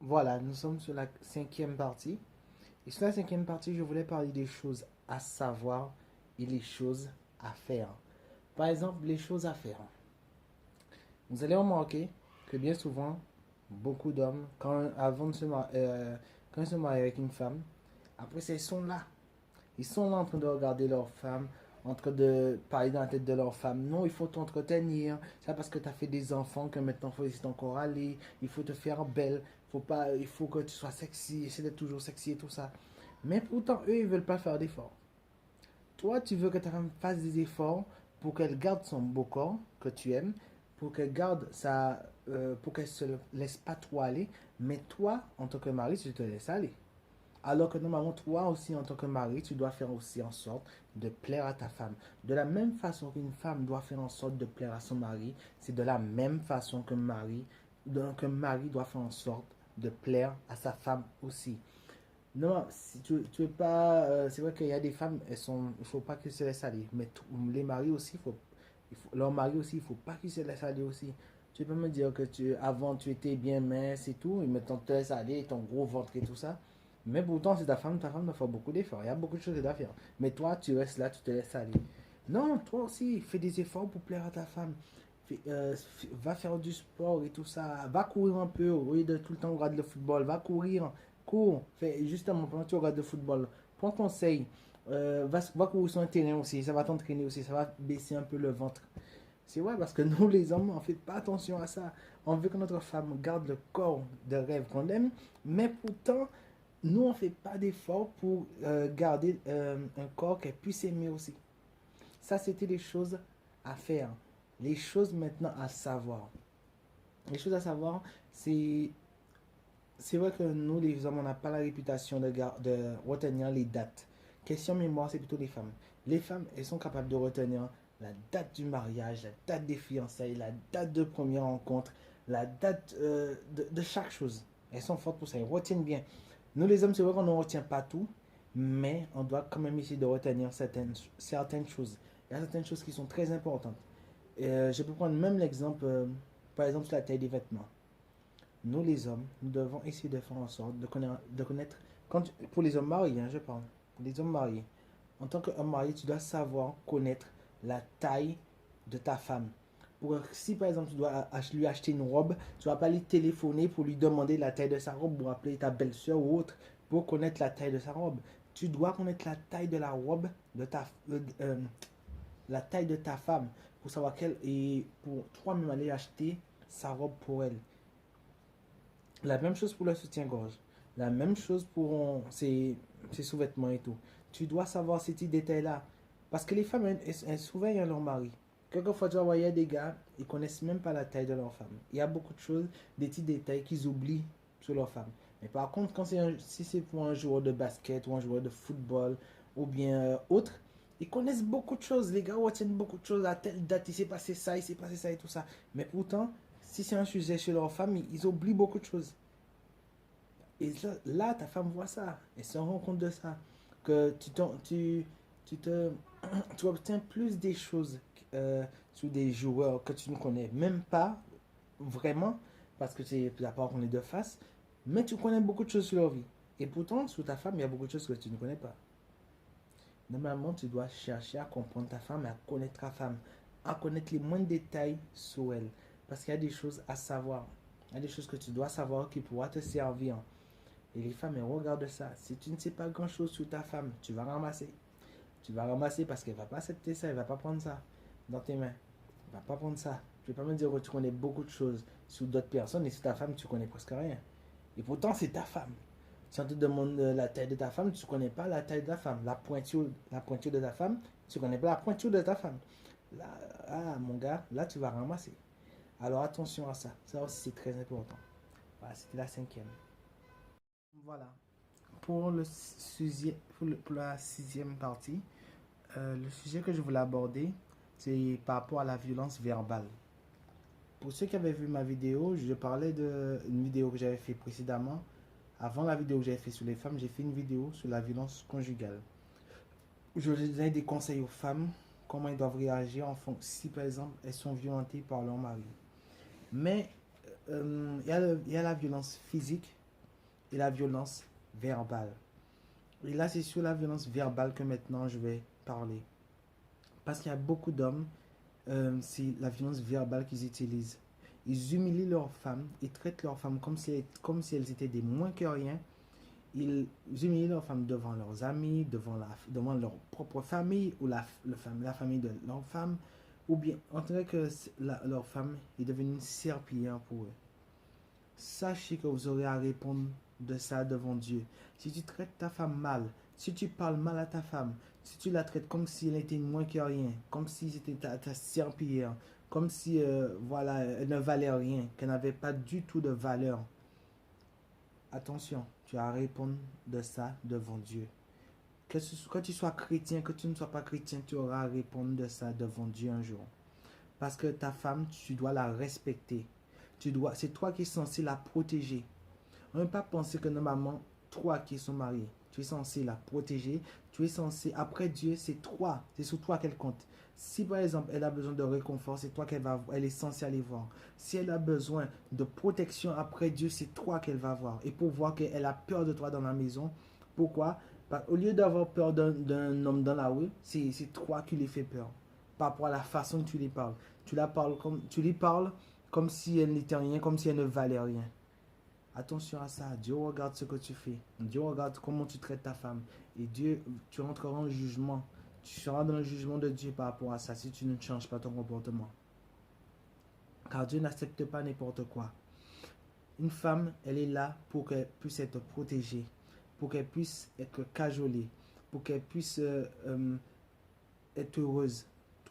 Voilà, nous sommes sur la cinquième partie. Et sur la cinquième partie, je voulais parler des choses à savoir et les choses à faire. Par exemple, les choses à faire. Vous allez remarquer que bien souvent, beaucoup d'hommes, avant de quand ils se marient avec une femme, après ça, ils sont là. Ils sont là en train de regarder leur femme, en train de parler dans la tête de leur femme. Non, il faut t'entretenir. C'est parce que tu as fait des enfants que maintenant il faut encore aller. Il faut te faire belle. Il faut que tu sois sexy. Essaie d'être toujours sexy et tout ça. Mais pourtant, eux, ils veulent pas faire d'efforts. Toi, tu veux que ta femme fasse des efforts pour qu'elle garde son beau corps que tu aimes, pour qu'elle garde pour qu'elle se laisse pas trop aller. Mais toi, en tant que mari, tu te laisses aller. Alors que normalement, toi aussi, en tant que mari, tu dois faire aussi en sorte de plaire à ta femme. De la même façon qu'une femme doit faire en sorte de plaire à son mari, c'est de la même façon qu'un mari doit faire en sorte de plaire à sa femme aussi. Non, si tu es pas. C'est vrai qu'il y a des femmes, il faut pas qu'elles se laissent aller. Mais les maris aussi, leur mari aussi, il faut pas qu'ils se laissent aller aussi. Tu peux me dire que avant tu étais bien mince et tout, et maintenant tu te laisses aller, ton gros ventre et tout ça. Mais pourtant, c'est ta femme doit faire beaucoup d'efforts. Il y a beaucoup de choses à faire. Mais toi, tu restes là, tu te laisses aller. Non, toi aussi, fais des efforts pour plaire à ta femme. Va faire du sport et tout ça. Va courir un peu au lieu de tout le temps regarder le football. Va courir. Cours. Justement, pendant que tu regardes le football, prends conseil. Va courir sur un terrain aussi. Ça va t'entraîner aussi. Ça va baisser un peu le ventre. C'est vrai parce que nous, les hommes, on ne fait pas attention à ça. On veut que notre femme garde le corps de rêve qu'on aime. Mais pourtant, nous, on ne fait pas d'effort pour garder un corps qu'elle puisse aimer aussi. Ça, c'était les choses à faire. Les choses maintenant à savoir. Les choses à savoir, c'est vrai que nous, les hommes, on n'a pas la réputation de retenir les dates. Question mémoire, c'est plutôt les femmes. Les femmes, elles sont capables de retenir la date du mariage, la date des fiançailles, la date de première rencontre, la date de chaque chose. Elles sont fortes pour ça, elles retiennent bien. Nous, les hommes, c'est vrai qu'on ne retient pas tout, mais on doit quand même essayer de retenir certaines choses. Il y a certaines choses qui sont très importantes. Je peux prendre même l'exemple, par exemple, sur la taille des vêtements. Nous, les hommes, nous devons essayer de faire en sorte de connaître pour les hommes mariés, hein, je parle, pour les hommes mariés. En tant qu'homme marié, tu dois savoir connaître la taille de ta femme. Si par exemple tu dois lui acheter une robe, tu ne vas pas lui téléphoner pour lui demander la taille de sa robe ou appeler ta belle-soeur ou autre pour connaître la taille de sa robe. Tu dois connaître la taille de la robe la taille de ta femme pour savoir quelle et pour toi-même aller acheter sa robe pour elle. La même chose pour le soutien-gorge. La même chose pour ses sous-vêtements et tout. Tu dois savoir ces petits détails-là. Parce que les femmes, elles surveillent leur mari. Quelquefois, tu vas voir, il y a des gars, ils connaissent même pas la taille de leur femme. Il y a beaucoup de choses, des petits détails qu'ils oublient sur leur femme. Mais par contre, si c'est pour un joueur de basket ou un joueur de football ou bien autre, ils connaissent beaucoup de choses. Les gars retiennent beaucoup de choses. À telle date, il s'est passé ça, il s'est passé ça et tout ça. Mais pourtant, si c'est un sujet chez leur femme, ils oublient beaucoup de choses. Et là, ta femme voit ça. Elle se rend compte de ça. Que tu te, tu obtiens plus des choses sur des joueurs que tu ne connais même pas vraiment, parce que c'est la part qu'on est de face, mais tu connais beaucoup de choses sur leur vie. Et pourtant, sur ta femme, il y a beaucoup de choses que tu ne connais pas. Normalement, tu dois chercher à comprendre ta femme, à connaître ta femme, à connaître les moindres détails sur elle. Parce qu'il y a des choses à savoir. Il y a des choses que tu dois savoir qui pourra te servir. Et les femmes, elles regardent ça. Si tu ne sais pas grand-chose sur ta femme, tu vas ramasser. Tu vas ramasser parce qu'elle ne va pas accepter ça, elle ne va pas prendre ça dans tes mains. Elle ne va pas prendre ça. Tu ne vais pas me dire que tu connais beaucoup de choses sur d'autres personnes et sur ta femme, tu connais presque rien. Et pourtant, c'est ta femme. Si on te demande la taille de ta femme, tu ne connais pas la taille de ta femme. La pointure de ta femme, tu ne connais pas la pointure de ta femme. Là, mon gars, là, tu vas ramasser. Alors attention à ça. Ça aussi, c'est très important. Voilà, c'était la cinquième. Voilà. Pour la sixième partie, le sujet que je voulais aborder, c'est par rapport à la violence verbale. Pour ceux qui avaient vu ma vidéo, je parlais d'une vidéo que j'avais fait précédemment. Avant la vidéo que j'avais fait sur les femmes, j'ai fait une vidéo sur la violence conjugale. Je donnais des conseils aux femmes, comment elles doivent réagir si par exemple elles sont violentées par leur mari. Mais il y a la violence physique et la violence verbale. Et là, c'est sur la violence verbale que maintenant je vais parler. Parce qu'il y a beaucoup d'hommes, c'est la violence verbale qu'ils utilisent. Ils humilient leurs femmes, ils traitent leurs femmes comme si elles étaient des moins que rien. Ils humilient leurs femmes devant leurs amis, devant leur propre famille ou la famille de leur femme. Ou bien, on dirait que leur femme est devenue une serpillière pour eux. Sachez que vous aurez à répondre de ça devant Dieu. Si tu traites ta femme mal, si tu parles mal à ta femme, si tu la traites comme si elle était moins que rien, comme si c'était ta serpillière, comme si voilà, elle ne valait rien, qu'elle n'avait pas du tout de valeur, attention, tu as à répondre de ça devant Dieu. Que tu sois chrétien, que tu ne sois pas chrétien, tu auras à répondre de ça devant Dieu un jour. Parce que ta femme, tu dois la respecter. C'est toi qui es censé la protéger. On ne peut pas penser que normalement, toi qui sont mariés, tu es censé la protéger. Tu es censé, après Dieu, c'est toi. C'est sur toi qu'elle compte. Si par exemple, elle a besoin de réconfort, c'est toi elle est censée aller voir. Si elle a besoin de protection après Dieu, c'est toi qu'elle va voir. Et pour voir qu'elle a peur de toi dans la maison, pourquoi? Au lieu d'avoir peur d'un homme dans la rue, c'est toi qui lui fais peur. Par rapport à la façon que tu lui parles. Tu lui parles comme si elle n'était rien, comme si elle ne valait rien. Attention à ça. Dieu regarde ce que tu fais. Dieu regarde comment tu traites ta femme. Et Dieu, tu entreras en jugement. Tu seras dans le jugement de Dieu par rapport à ça si tu ne changes pas ton comportement. Car Dieu n'accepte pas n'importe quoi. Une femme, elle est là pour qu'elle puisse être protégée, pour qu'elle puisse être cajolée, pour qu'elle puisse être heureuse.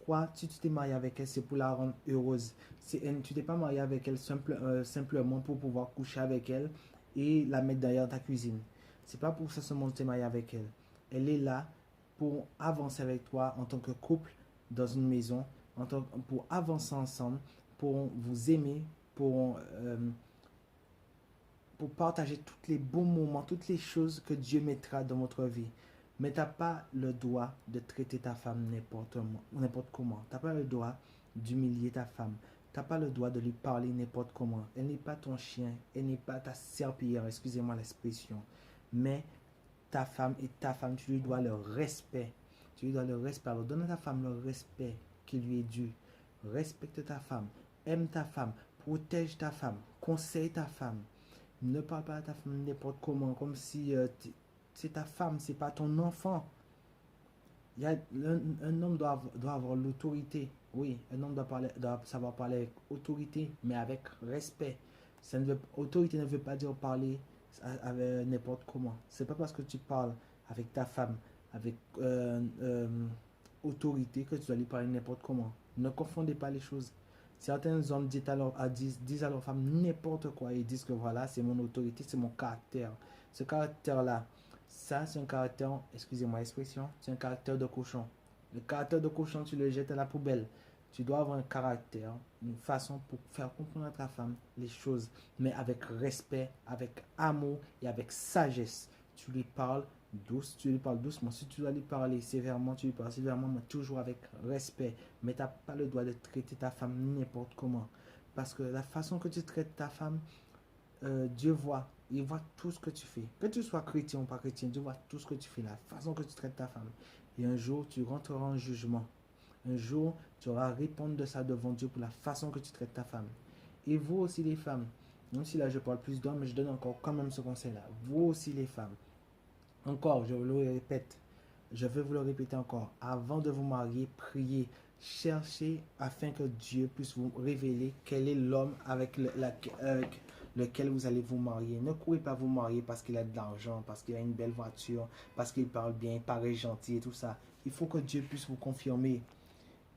Toi, si tu t'es marié avec elle, c'est pour la rendre heureuse. Tu t'es pas marié avec elle simplement pour pouvoir coucher avec elle et la mettre derrière ta cuisine. C'est pas pour ça seulement que tu t'es marié avec elle. Elle est là pour avancer avec toi en tant que couple dans une maison, pour avancer ensemble, pour vous aimer, pour partager tous les bons moments, toutes les choses que Dieu mettra dans votre vie. Mais tu n'as pas le droit de traiter ta femme n'importe comment. Tu n'as pas le droit d'humilier ta femme. Tu n'as pas le droit de lui parler n'importe comment. Elle n'est pas ton chien. Elle n'est pas ta serpillière, excusez-moi l'expression. Mais ta femme est ta femme. Tu lui dois le respect. Tu lui dois le respect. Alors donne à ta femme le respect qui lui est dû. Respecte ta femme. Aime ta femme. Protège ta femme. Conseille ta femme. Ne parle pas à ta femme n'importe comment, comme si c'est ta femme, c'est pas ton enfant. Un homme doit avoir l'autorité. Oui, un homme doit savoir parler avec autorité, mais avec respect. Autorité ne veut pas dire parler avec n'importe comment. C'est pas parce que tu parles avec ta femme, avec autorité, que tu dois lui parler n'importe comment. Ne confondez pas les choses. Certains hommes disent à leur femme n'importe quoi. Ils disent que voilà, c'est mon autorité, c'est mon caractère. Ce caractère-là, ça, c'est un caractère, excusez-moi l'expression, c'est un caractère de cochon. Le caractère de cochon, tu le jettes à la poubelle. Tu dois avoir un caractère, une façon pour faire comprendre à ta femme les choses, mais avec respect, avec amour et avec sagesse. Tu lui parles tu lui parles doucement. Si tu dois lui parler sévèrement, tu lui parles sévèrement, mais toujours avec respect. Mais tu n'as pas le droit de traiter ta femme n'importe comment. Parce que la façon que tu traites ta femme, Dieu voit. Il voit tout ce que tu fais. Que tu sois chrétien ou pas chrétien, Dieu voit tout ce que tu fais, la façon que tu traites ta femme. Et un jour, tu rentreras en jugement. Un jour, tu auras à répondre de ça devant Dieu pour la façon que tu traites ta femme. Et vous aussi les femmes, même si là je parle plus d'hommes, mais je donne encore quand même ce conseil-là. Vous aussi les femmes, encore, je vous le répète, je vais vous le répéter encore. Avant de vous marier, priez, cherchez afin que Dieu puisse vous révéler quel est l'homme avec lequel vous allez vous marier. Ne courez pas vous marier parce qu'il a de l'argent, parce qu'il a une belle voiture, parce qu'il parle bien, il paraît gentil et tout ça. Il faut que Dieu puisse vous confirmer.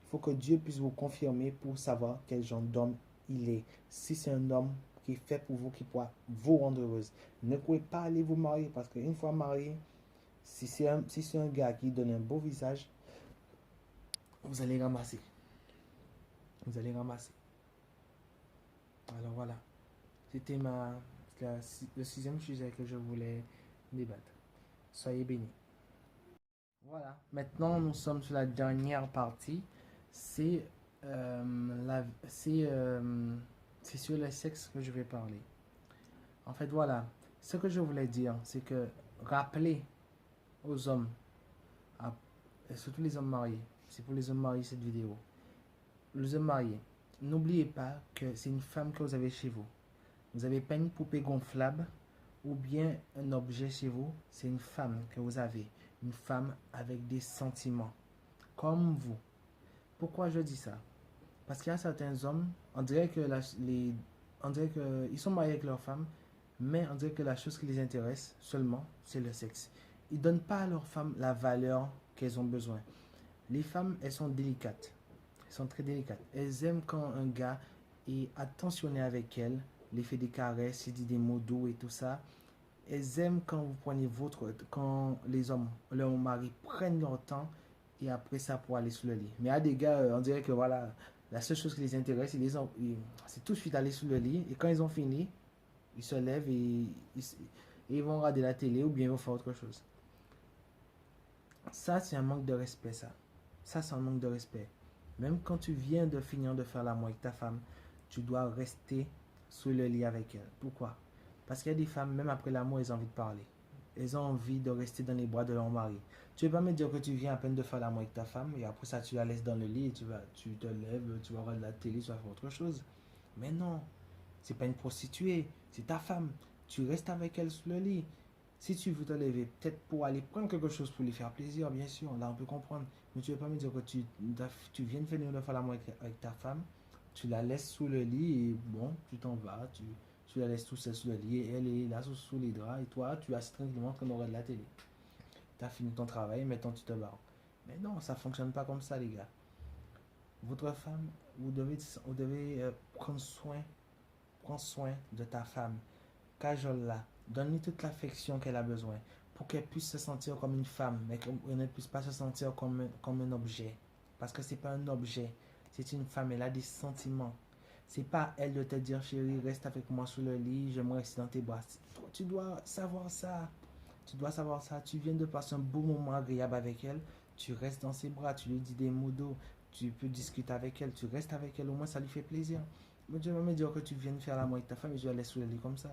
Il faut que Dieu puisse vous confirmer pour savoir quel genre d'homme il est. Si c'est un homme qui est fait pour vous, qui pourra vous rendre heureuse. Ne pouvez pas aller vous marier parce qu'une fois marié, si c'est un gars qui donne un beau visage, vous allez ramasser. Vous allez ramasser. Alors voilà. C'était le sixième sujet que je voulais débattre. Soyez bénis. Voilà. Maintenant, nous sommes sur la dernière partie. C'est c'est sur le sexe que je vais parler. En fait, voilà. ce que je voulais dire, c'est que rappeler aux hommes, et surtout les hommes mariés, c'est pour les hommes mariés cette vidéo, les hommes mariés, n'oubliez pas que c'est une femme que vous avez chez vous. Vous n'avez pas une poupée gonflable ou bien un objet chez vous, c'est une femme que vous avez. Une femme avec des sentiments, comme vous. Pourquoi je dis ça? Parce qu'il y a certains hommes, on dirait que ils sont mariés avec leur femme, mais on dirait que la chose qui les intéresse seulement, c'est le sexe. Ils ne donnent pas à leur femme la valeur qu'elles ont besoin. Les femmes, elles sont délicates. Elles sont très délicates. Elles aiment quand un gars est attentionné avec elles, les fait des caresses, il dit des mots doux et tout ça. Elles aiment quand vous prenez quand les hommes, leurs maris prennent leur temps et après ça pour aller sous le lit. Mais il y a des gars, on dirait que voilà, la seule chose qui les intéresse, c'est tout de suite aller sous le lit et quand ils ont fini, ils se lèvent et ils vont regarder la télé ou bien ils vont faire autre chose. Ça, c'est un manque de respect, ça. Ça, c'est un manque de respect. Même quand tu viens de finir de faire l'amour avec ta femme, tu dois rester sous le lit avec elle. Pourquoi? Parce qu'il y a des femmes, même après l'amour, elles ont envie de parler. Elles ont envie de rester dans les bras de leur mari. Tu ne peux pas me dire que tu viens à peine de faire l'amour avec ta femme et après ça, tu la laisses dans le lit et tu te lèves, tu vas regarder la télé, tu vas faire autre chose. Mais non, c'est pas une prostituée, c'est ta femme. Tu restes avec elle sous le lit. Si tu veux te lever, peut-être pour aller prendre quelque chose pour lui faire plaisir, bien sûr, là on peut comprendre. Mais tu ne veux pas me dire que tu viens de finir de faire l'amour avec ta femme, tu la laisses sous le lit et bon, tu t'en vas, tu la laisses tout seule sous le lit et elle est là sous les draps et toi, tu assis tranquillement comme on regarde la télé. Tu as fini ton travail, maintenant tu te barres. Mais non, ça ne fonctionne pas comme ça, les gars. Votre femme, vous devez prendre soin de ta femme. Cajole-la. Donne-lui toute l'affection qu'elle a besoin pour qu'elle puisse se sentir comme une femme, mais qu'elle ne puisse pas se sentir comme un objet. Parce que c'est pas un objet, c'est une femme, elle a des sentiments. C'est pas à elle de te dire, chérie, reste avec moi sous le lit, j'aimerais rester dans tes bras. Tu dois savoir ça. Tu dois savoir ça. Tu viens de passer un beau moment agréable avec elle. Tu restes dans ses bras, tu lui dis des mots doux, tu peux discuter avec elle, tu restes avec elle, au moins ça lui fait plaisir. Mais tu vas me dire que tu viens de faire l'amour avec ta femme et tu la laisses sous le lit comme ça.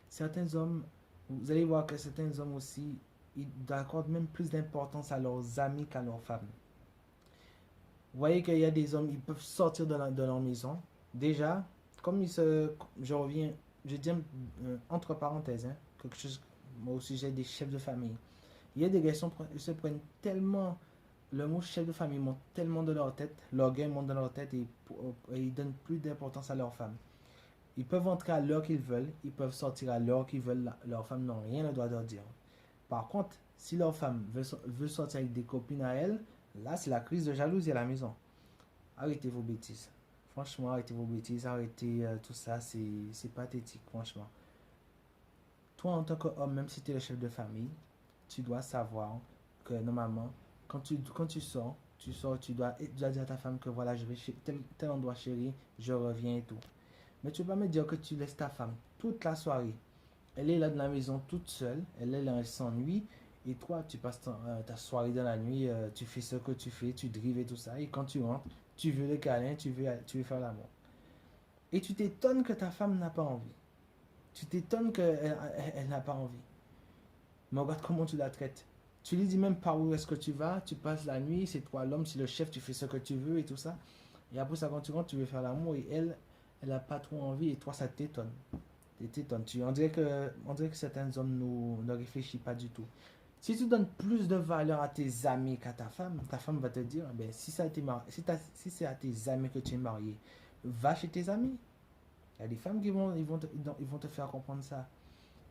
Certains hommes, vous allez voir que certains hommes aussi, ils accordent même plus d'importance à leurs amis qu'à leurs femmes. Vous voyez qu'il y a des hommes, ils peuvent sortir de leur maison. Déjà, je reviens, je dis entre parenthèses, hein, quelque chose au sujet des chefs de famille. Il y a des gars qui se prennent tellement, le mot chef de famille monte tellement de leur tête, l'orgueil monte de leur tête et ils donnent plus d'importance à leur femme. Ils peuvent entrer à l'heure qu'ils veulent, ils peuvent sortir à l'heure qu'ils veulent, leur femme n'a rien le droit de leur dire. Par contre, si leur femme veut sortir avec des copines à elle, là c'est la crise de jalousie à la maison. Arrêtez vos bêtises. Franchement, arrêtez vos bêtises, arrêtez tout ça, c'est pathétique, franchement. Toi, en tant qu'homme, même si tu es le chef de famille, tu dois savoir que normalement, quand tu sors, tu dois dire à ta femme que voilà, je vais chez tel endroit chéri, je reviens et tout. Mais tu vas pas me dire que tu laisses ta femme toute la soirée. Elle est là dans la maison toute seule, elle est là, elle s'ennuie. Et toi, tu passes ta soirée dans la nuit, tu fais ce que tu fais, tu drives et tout ça. Et quand tu rentres, tu veux le câlin, tu veux faire l'amour. Et tu t'étonnes que ta femme n'a pas envie. Tu t'étonnes qu'elle n'a pas envie. Mais regarde comment tu la traites. Tu lui dis même par où est-ce que tu vas, tu passes la nuit, c'est toi l'homme, c'est le chef, tu fais ce que tu veux et tout ça. Et après ça, quand tu rentres, tu veux faire l'amour et elle n'a pas trop envie et toi, ça t'étonne. On dirait que certains hommes ne réfléchissent pas du tout. Si tu donnes plus de valeur à tes amis qu'à ta femme va te dire, ben, si c'est à tes amis que tu es marié, va chez tes amis. Il y a des femmes qui vont te faire comprendre ça.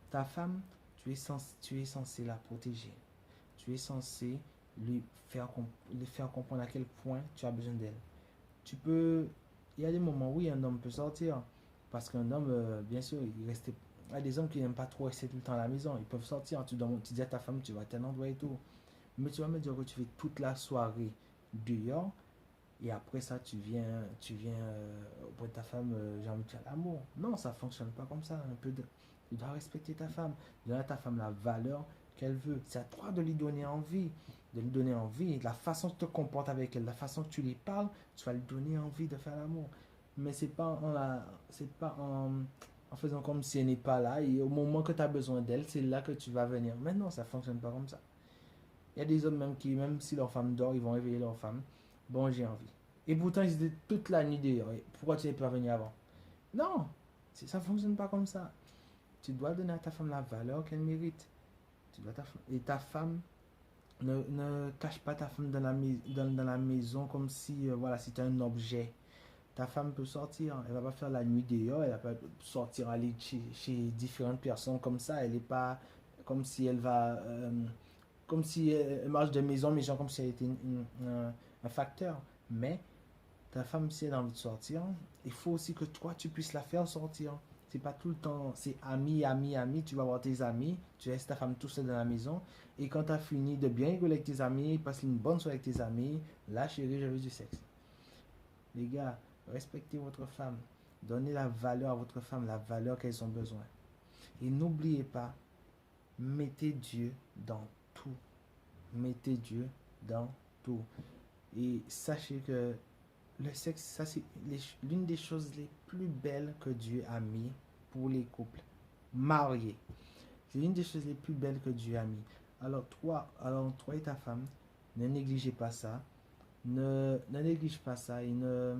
Ta femme, tu es censé la protéger. Tu es censé lui faire comprendre à quel point tu as besoin d'elle. Il y a des moments où un homme peut sortir. Parce qu'un homme, bien sûr, il y a des hommes qui n'aiment pas trop rester tout le temps à la maison. Ils peuvent sortir. Tu dis à ta femme, tu vas à tel endroit et tout. Mais tu vas me dire que tu fais toute la soirée dehors. Et après ça, tu viens auprès de ta femme, j'ai envie de faire l'amour. Non, ça ne fonctionne pas comme ça. Tu dois respecter ta femme. Donner à ta femme la valeur qu'elle veut. C'est à toi de lui donner envie. De lui donner envie. La façon que tu te comportes avec elle, la façon que tu lui parles, tu vas lui donner envie de faire l'amour. Mais c'est pas en faisant comme si elle n'est pas là, et au moment que tu as besoin d'elle, c'est là que tu vas venir. Mais non, ça ne fonctionne pas comme ça. Il y a des hommes même qui, même si leur femme dort, ils vont réveiller leur femme. Bon, j'ai envie. Et pourtant, ils étaient toute la nuit dehors. Et pourquoi tu n'es pas venu avant? Non, ça ne fonctionne pas comme ça. Tu dois donner à ta femme la valeur qu'elle mérite. Et ta femme, ne cache pas ta femme dans la maison comme si voilà, c'était un objet. Ta femme peut sortir, elle va pas faire la nuit dehors, elle va pas sortir aller chez différentes personnes comme ça. Elle n'est pas comme si elle va, comme si elle marche de maison en maison, comme si elle était un facteur. Mais ta femme, si elle a envie de sortir, il faut aussi que toi, tu puisses la faire sortir. C'est pas tout le temps, c'est ami, ami, ami, tu vas voir tes amis, tu laisses ta femme tout seul dans la maison, et quand tu as fini de bien rigoler avec tes amis, passe une bonne soirée avec tes amis, là, chérie, je veux du sexe. Les gars, respectez votre femme, donnez la valeur à votre femme, la valeur qu'elles ont besoin. Et n'oubliez pas, mettez Dieu dans tout. Mettez Dieu dans tout. Et sachez que le sexe, ça c'est l'une des choses les plus belles que Dieu a mis pour les couples mariés. C'est l'une des choses les plus belles que Dieu a mis. Alors toi et ta femme, ne négligez pas ça. Ne néglige pas ça et ne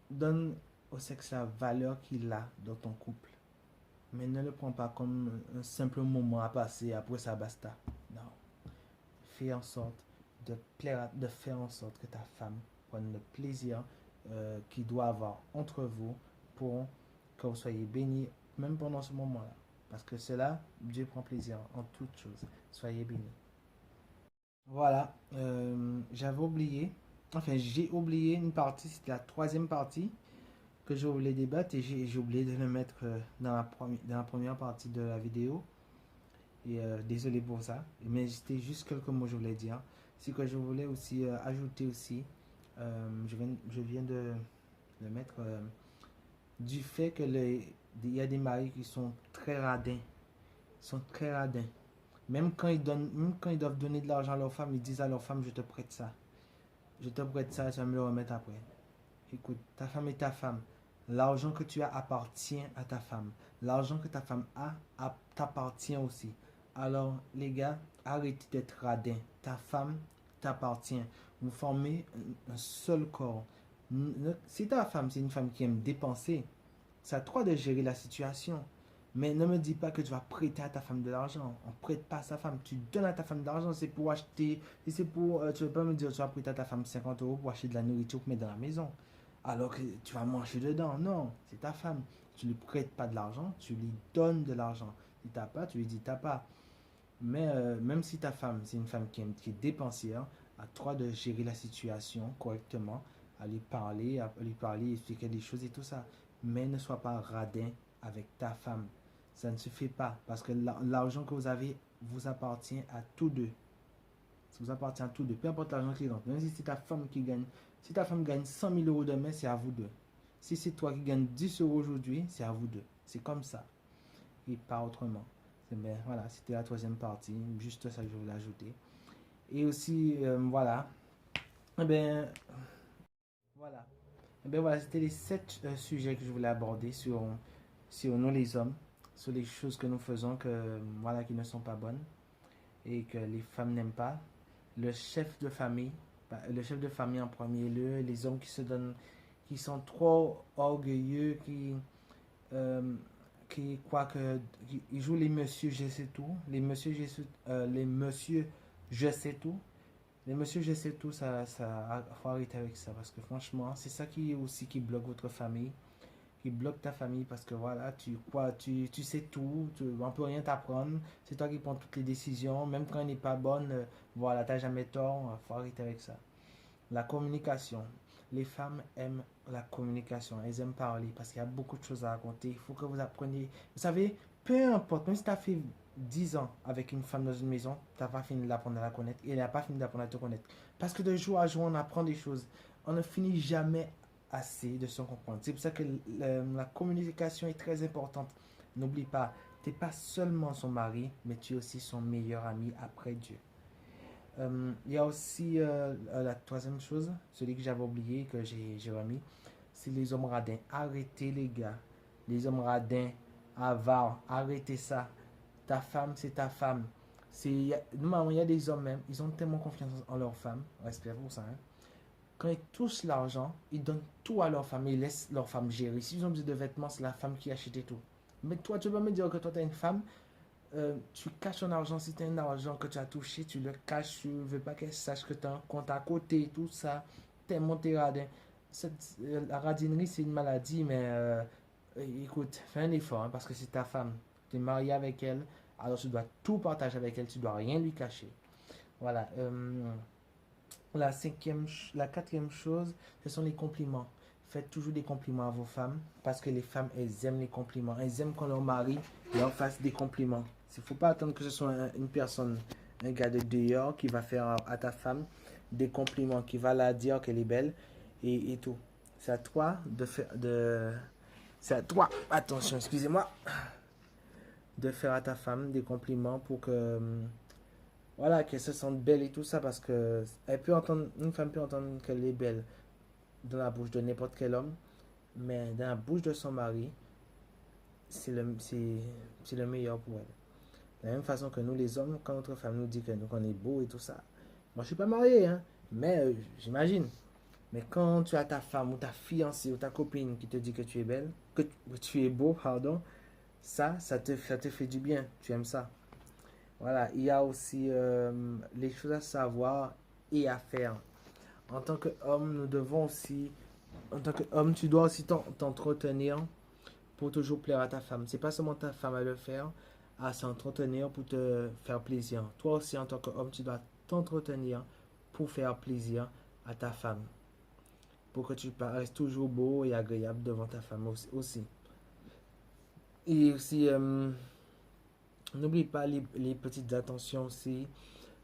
donne au sexe la valeur qu'il a dans ton couple. Mais ne le prends pas comme un simple moment à passer, après ça basta. Non. Fais en sorte de faire en sorte que ta femme prenne le plaisir qu'il doit avoir entre vous pour que vous soyez bénis, même pendant ce moment-là. Parce que cela, Dieu prend plaisir en toutes choses. Soyez bénis. Voilà, j'ai oublié une partie, c'était la troisième partie que je voulais débattre et j'ai oublié de le mettre dans la première partie de la vidéo. Et désolé pour ça, mais c'était juste quelques mots que je voulais dire. C'est que je voulais aussi ajouter aussi, je viens de le mettre, du fait que il y a des maris qui sont très radins. Ils sont très radins. Même quand ils doivent donner de l'argent à leur femme, ils disent à leur femme, je te prête ça. Je te prête ça, tu vas me le remettre après. Écoute, ta femme est ta femme. L'argent que tu as appartient à ta femme. L'argent que ta femme t'appartient aussi. Alors, les gars, arrêtez d'être radin. Ta femme t'appartient. Vous formez un seul corps. Si ta femme, c'est une femme qui aime dépenser, c'est à toi de gérer la situation. Mais ne me dis pas que tu vas prêter à ta femme de l'argent. On ne prête pas à sa femme. Tu donnes à ta femme de l'argent, c'est pour acheter. Et c'est pour. Tu ne veux pas me dire que tu vas prêter à ta femme 50 euros pour acheter de la nourriture pour mettre dans la maison. Alors que tu vas manger dedans. Non, c'est ta femme. Tu ne lui prêtes pas de l'argent, tu lui donnes de l'argent. Si tu n'as pas, tu lui dis tu n'as pas. Mais même si ta femme, c'est une femme qui est dépensière, à toi de gérer la situation correctement, à lui parler, expliquer des choses et tout ça. Mais ne sois pas radin avec ta femme. Ça ne se fait pas parce que l'argent que vous avez vous appartient à tous deux. Ça vous appartient à tous deux. Peu importe l'argent qui rentre. Même si c'est ta femme qui gagne. Si ta femme gagne 100 000 euros demain, c'est à vous deux. Si c'est toi qui gagne 10 euros aujourd'hui, c'est à vous deux. C'est comme ça. Et pas autrement. Ben, voilà, c'était la troisième partie. Juste ça que je voulais ajouter. Et aussi, voilà. Eh ben, voilà. Eh ben voilà, c'était les 7 sujets que je voulais aborder sur nous les hommes, sur les choses que nous faisons voilà, qui ne sont pas bonnes et que les femmes n'aiment pas. Le chef de famille, le chef de famille en premier lieu, les hommes qui se donnent, qui sont trop orgueilleux, qui croient que ils jouent les messieurs je sais tout, les messieurs je sais tout. Les messieurs, je sais tout, faut arrêter avec ça parce que franchement, c'est ça qui aussi qui bloque votre famille, qui bloque ta famille parce que voilà, tu sais tout, on peut rien t'apprendre, c'est toi qui prends toutes les décisions, même quand elle n'est pas bonne, voilà, t'as jamais tort, faut arrêter avec ça. La communication. Les femmes aiment la communication, elles aiment parler parce qu'il y a beaucoup de choses à raconter. Il faut que vous appreniez. Vous savez, peu importe, même si tu as fait 10 ans avec une femme dans une maison, tu n'as pas fini d'apprendre à la connaître et elle n'a pas fini d'apprendre à te connaître. Parce que de jour à jour, on apprend des choses. On ne finit jamais assez de se comprendre. C'est pour ça que la communication est très importante. N'oublie pas, tu n'es pas seulement son mari, mais tu es aussi son meilleur ami après Dieu. Il y a aussi la troisième chose, celui que j'avais oublié, que j'ai remis, c'est les hommes radins. Arrêtez les gars. les hommes radins, avares, arrêtez ça. Ta femme, c'est ta femme. Normalement, il y a des hommes même, ils ont tellement confiance en leur femme, respect pour ça, hein. Quand ils touchent l'argent, ils donnent tout à leur femme et ils laissent leur femme gérer. S'ils ont besoin de vêtements, c'est la femme qui achète tout. Mais toi, tu peux me dire que toi, tu es une femme, tu caches ton argent. Si tu as un argent que tu as touché, tu le caches, tu ne veux pas qu'elle sache que tu as un compte à côté, tout ça. T'es monté radin. La radinerie, c'est une maladie, mais écoute, fais un effort, hein, parce que c'est ta femme. Tu es marié avec elle, alors tu dois tout partager avec elle, tu dois rien lui cacher. Voilà. La quatrième chose, ce sont les compliments. Faites toujours des compliments à vos femmes, parce que les femmes, elles aiment les compliments. Elles aiment quand leur mari leur fasse des compliments. Il ne faut pas attendre que ce soit une personne, un gars de dehors qui va faire à ta femme des compliments, qui va la dire qu'elle est belle et tout. C'est à toi de faire c'est à toi, attention, excusez-moi, de faire à ta femme des compliments pour que voilà, qu'elle se sente belle et tout ça, parce que une femme peut entendre qu'elle est belle dans la bouche de n'importe quel homme, mais dans la bouche de son mari, c'est le meilleur pour elle. De la même façon que nous les hommes, quand notre femme nous dit que nous qu'on est beau et tout ça. Moi je suis pas marié, hein, mais j'imagine. Mais quand tu as ta femme ou ta fiancée ou ta copine qui te dit que tu es belle, que tu es beau, pardon, ça te fait du bien. Tu aimes ça. Voilà, il y a aussi les choses à savoir et à faire. En tant qu'homme, nous devons aussi, en tant qu'homme, tu dois aussi t'entretenir pour toujours plaire à ta femme. C'est pas seulement ta femme à le faire, à s'entretenir pour te faire plaisir. Toi aussi, en tant qu'homme, tu dois t'entretenir pour faire plaisir à ta femme. Pour que tu paraisses toujours beau et agréable devant ta femme aussi. Et aussi, n'oublie pas les petites attentions aussi,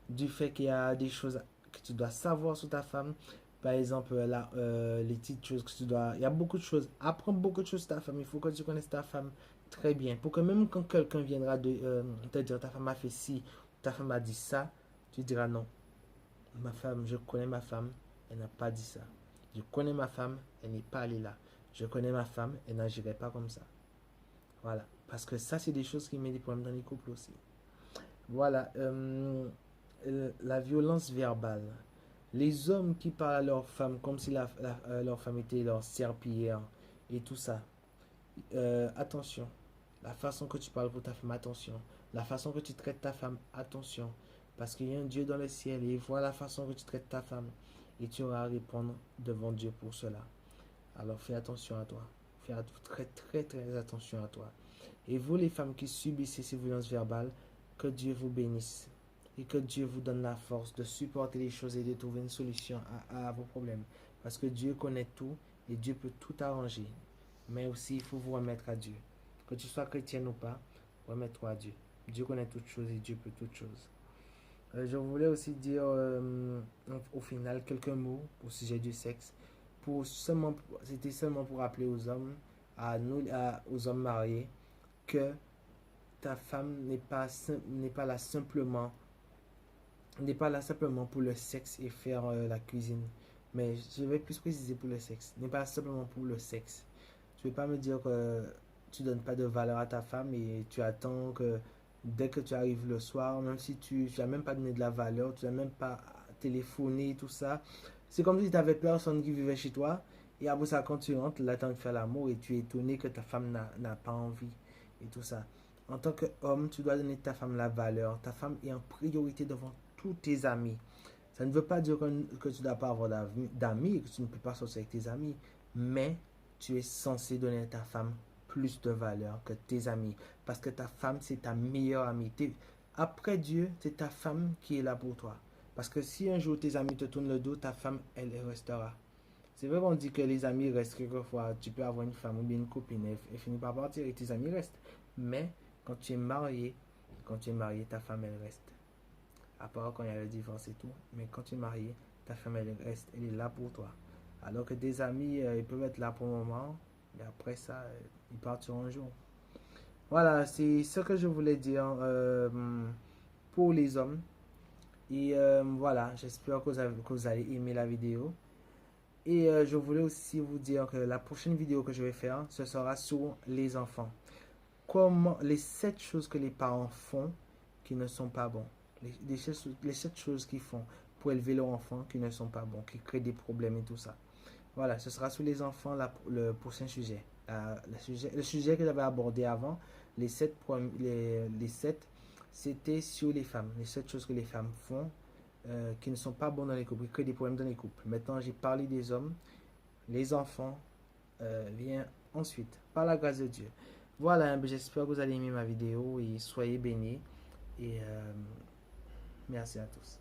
du fait qu'il y a des choses que tu dois savoir sur ta femme. Par exemple, les petites choses que tu dois... Il y a beaucoup de choses. Apprends beaucoup de choses sur ta femme. Il faut que tu connaisses ta femme très bien. Pour que même quand quelqu'un viendra te dire ta femme a fait ci, ta femme a dit ça, tu diras non. Ma femme, je connais ma femme, elle n'a pas dit ça. Je connais ma femme, elle n'est pas allée là. Je connais ma femme, elle n'agirait pas comme ça. Voilà. Parce que ça, c'est des choses qui mettent des problèmes dans les couples aussi. Voilà. La violence verbale. Les hommes qui parlent à leur femme comme si leur femme était leur serpillière et tout ça. Attention. La façon que tu parles pour ta femme, attention. La façon que tu traites ta femme, attention. Parce qu'il y a un Dieu dans le ciel et il voit la façon que tu traites ta femme. Et tu auras à répondre devant Dieu pour cela. Alors fais attention à toi. Fais très très très attention à toi. Et vous les femmes qui subissez ces violences verbales, que Dieu vous bénisse. Et que Dieu vous donne la force de supporter les choses et de trouver une solution à vos problèmes. Parce que Dieu connaît tout et Dieu peut tout arranger. Mais aussi, il faut vous remettre à Dieu. Que tu sois chrétienne ou pas, remets-toi à Dieu. Dieu connaît toutes choses et Dieu peut toutes choses. Je voulais aussi dire au final quelques mots au sujet du sexe. C'était seulement pour rappeler aux hommes, aux hommes mariés, que ta femme n'est pas là simplement pour le sexe et faire la cuisine. Mais je vais plus préciser pour le sexe. N'est pas simplement pour le sexe. Tu ne peux pas me dire que tu donnes pas de valeur à ta femme et tu attends que dès que tu arrives le soir, même si tu n'as même pas donné de la valeur, tu n'as même pas téléphoné, tout ça. C'est comme si tu n'avais personne qui vivait chez toi. Et après ça, quand tu rentres, là, tu as envie de faire l'amour et tu es étonné que ta femme n'a pas envie et tout ça. En tant qu'homme, tu dois donner ta femme la valeur. Ta femme est en priorité devant tous tes amis. Ça ne veut pas dire que tu ne dois pas avoir d'amis et que tu ne peux pas sortir avec tes amis. Mais tu es censé donner à ta femme plus de valeur que tes amis. Parce que ta femme, c'est ta meilleure amie. Après Dieu, c'est ta femme qui est là pour toi. Parce que si un jour tes amis te tournent le dos, ta femme, elle restera. C'est vrai qu'on dit que les amis restent quelquefois. Tu peux avoir une femme ou bien une copine, elle finit par partir et tes amis restent. Mais quand tu es marié, ta femme, elle reste. À part quand il y a le divorce et tout. Mais quand tu es marié, ta femme, elle reste. Elle est là pour toi. Alors que des amis, ils peuvent être là pour le moment. Mais après ça, ils partiront un jour. Voilà, c'est ce que je voulais dire pour les hommes. Et voilà, j'espère que vous allez aimer la vidéo. Et je voulais aussi vous dire que la prochaine vidéo que je vais faire, ce sera sur les enfants. Comment les 7 choses que les parents font qui ne sont pas bons. Les 7 choses qu'ils font pour élever leur enfant qui ne sont pas bons, qui créent des problèmes et tout ça. Voilà, ce sera sur les enfants le prochain sujet. Le sujet que j'avais abordé avant, les 7 c'était sur les femmes. Les 7 choses que les femmes font qui ne sont pas bonnes dans les couples, qui créent des problèmes dans les couples. Maintenant, j'ai parlé des hommes, les enfants vient ensuite, par la grâce de Dieu. Voilà, j'espère que vous allez aimer ma vidéo et soyez bénis. Et merci à tous.